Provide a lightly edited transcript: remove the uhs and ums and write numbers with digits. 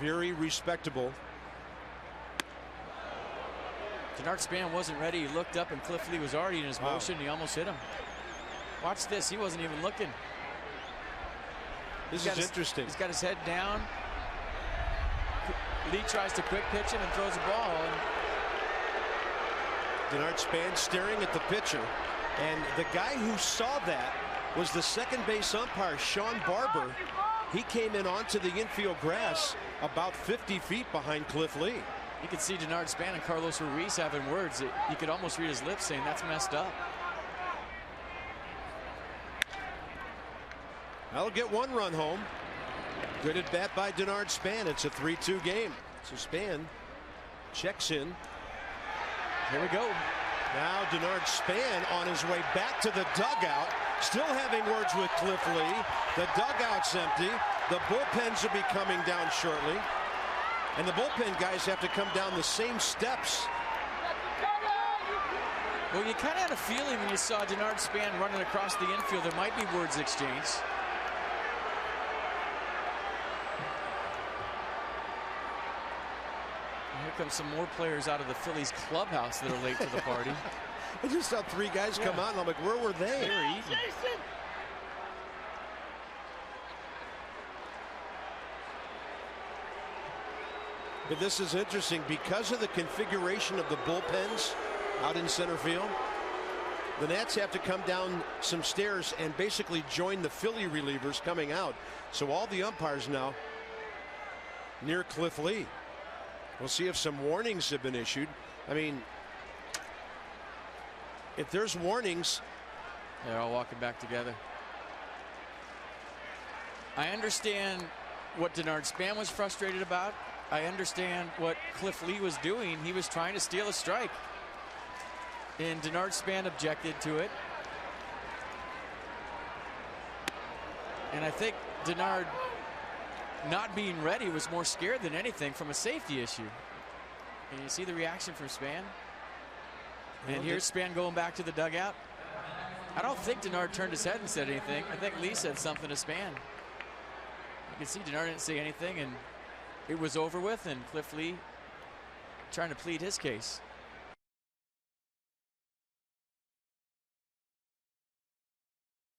Very respectable. Denard Span wasn't ready. He looked up and Cliff Lee was already in his motion. He almost hit him. Watch this. He wasn't even looking. This is interesting. He's got his head down. Lee tries to quick pitch him and throws the ball. Denard Span staring at the pitcher. And the guy who saw that was the second base umpire, Sean Barber. He came in onto the infield grass about 50 feet behind Cliff Lee. You could see Denard Span and Carlos Ruiz having words. You could almost read his lips saying that's messed up. That'll get one run home. Good at bat by Denard Span. It's a 3-2 game. So Span checks in. Here we go. Now Denard Span on his way back to the dugout. Still having words with Cliff Lee. The dugout's empty. The bullpens will be coming down shortly. And the bullpen guys have to come down the same steps. Well, you kind of had a feeling when you saw Denard Span running across the infield there might be words exchanged. Here come some more players out of the Phillies clubhouse that are late to the party. I just saw three guys come out and I'm like, where were they? They were eating. But this is interesting because of the configuration of the bullpens out in center field. The Nats have to come down some stairs and basically join the Philly relievers coming out. So all the umpires now near Cliff Lee. We'll see if some warnings have been issued. I mean, if there's warnings. They're all walking back together. I understand what Denard Span was frustrated about. I understand what Cliff Lee was doing. He was trying to steal a strike. And Denard Span objected to it. And I think Denard not being ready was more scared than anything from a safety issue. And you see the reaction from Span. And here's Span going back to the dugout. I don't think Denard turned his head and said anything. I think Lee said something to Span. You can see Denard didn't say anything, and it was over with, and Cliff Lee trying to plead his case.